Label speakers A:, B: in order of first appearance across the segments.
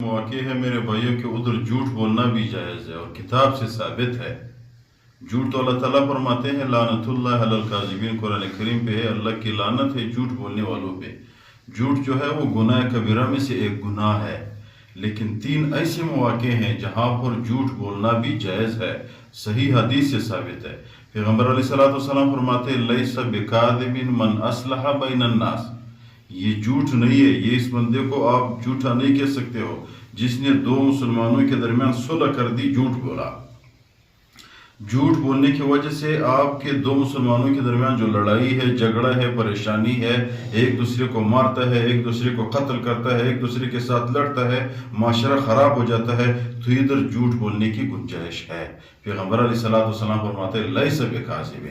A: واقع ہے میرے بھائیوں کہ ادھر جھوٹ بولنا بھی جائز ہے اور کتاب سے ثابت ہے۔ جھوٹ تو اللہ تعالیٰ فرماتے ہیں لعنت اللہ علی الکاذبین، قرآن کریم پہ ہے اللہ کی لعنت ہے جھوٹ بولنے والوں پہ۔ جھوٹ جو ہے وہ گناہ کبیرہ میں سے ایک گناہ ہے، لیکن 3 ایسے مواقع ہیں جہاں پر جھوٹ بولنا بھی جائز ہے، صحیح حدیث سے ثابت ہے۔ پیغمبر علیہ السلام فرماتے ہیں لیس بکاذب من اصلح بین الناس، یہ جھوٹ نہیں ہے، یہ اس بندے کو آپ جھوٹا نہیں کہہ سکتے ہو جس نے 2 مسلمانوں کے درمیان صلح کر دی، جھوٹ بولا۔ جھوٹ بولنے کی وجہ سے آپ کے 2 مسلمانوں کے درمیان جو لڑائی ہے، جھگڑا ہے، پریشانی ہے، ایک دوسرے کو مارتا ہے، ایک دوسرے کو قتل کرتا ہے، ایک دوسرے کے ساتھ لڑتا ہے، معاشرہ خراب ہو جاتا ہے، تو ادھر جھوٹ بولنے کی گنجائش ہے۔ پیغمبر علیہ السلام فرماتے ہیں لیس بکاذب۔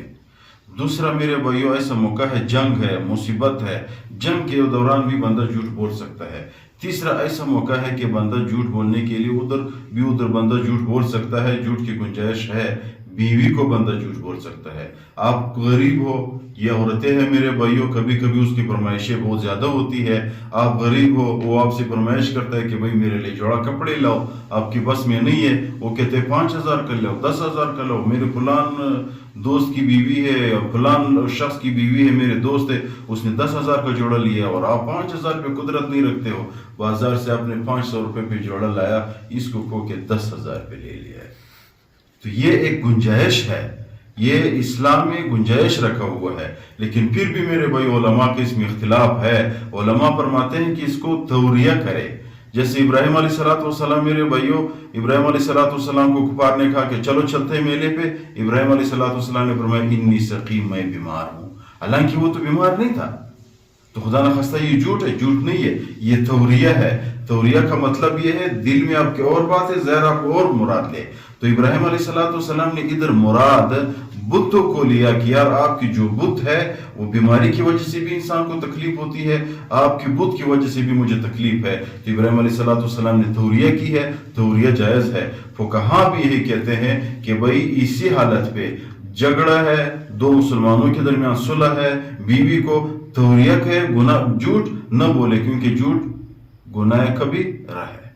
A: دوسرا میرے بھائیو ایسا موقع ہے، جنگ ہے، مصیبت ہے، جنگ کے دوران بھی بندہ جھوٹ بول سکتا ہے۔ تیسرا ایسا موقع ہے کہ بندہ جھوٹ بولنے کے لیے ادھر بندہ جھوٹ بول سکتا ہے، جھوٹ کی گنجائش ہے۔ بیوی کو بندہ جھوٹ بول سکتا ہے۔ آپ غریب ہو یا عورتیں ہیں میرے بھائیوں، کبھی کبھی اس کی فرمائشیں بہت زیادہ ہوتی ہے۔ آپ غریب ہو، وہ آپ سے فرمائش کرتا ہے کہ بھائی میرے لیے جوڑا کپڑے لاؤ، آپ کی بس میں نہیں ہے، وہ کہتے ہیں 5000 کا لاؤ، 10000 کا لاؤ، میرے فلان دوست کی بیوی ہے، فلان شخص کی بیوی ہے، میرے دوست ہے، اس نے 10000 کا جوڑا لیا اور آپ 5000 پہ قدرت نہیں رکھتے ہو، بازار سے آپ نے 500 روپے پہ جوڑا لایا، اس کو کہو کہ 10000 پہ لے لیا ہے۔ تو یہ ایک گنجائش ہے، یہ اسلام میں گنجائش رکھا ہوا ہے، لیکن پھر بھی میرے بھائی علماء کے اس میں اختلاف ہے۔ علماء فرماتے ہیں کہ اس کو توریہ کرے، جیسے ابراہیم علیہ السلام میرے بھائیوں، ابراہیم علیہ السلام کو کفار نے کہا کہ چلو چلتے ہیں میلے پہ، ابراہیم علیہ السلام نے فرمایا انی سقیم، میں بیمار ہوں، حالانکہ وہ تو بیمار نہیں تھا۔ تو خدا نخواستہ یہ جھوٹ ہے، جھوٹ نہیں ہے، یہ توریہ ہے۔ توریہ کا مطلب یہ ہے دل میں آپ کے اور بات ہے، ظاہر آپ اور مراد لے۔ تو ابراہیم علیہ السلام نے ادھر مراد بتوں کو لیا کہ یار آپ کی جو بت ہے وہ بیماری کی وجہ سے بھی انسان کو تکلیف ہوتی ہے، آپ کی بت کی وجہ سے بھی مجھے تکلیف ہے۔ تو ابراہیم علیہ السلام نے توریہ کی ہے، توریہ جائز ہے۔ فقہاء بھی یہی کہتے ہیں کہ بھائی اسی حالت پہ جھگڑا ہے، 2 مسلمانوں کے درمیان صلح ہے، بیوی کو توریہ ہے، جھوٹ نہ بولے، کیونکہ جھوٹ گناہ کبیرہ ہے۔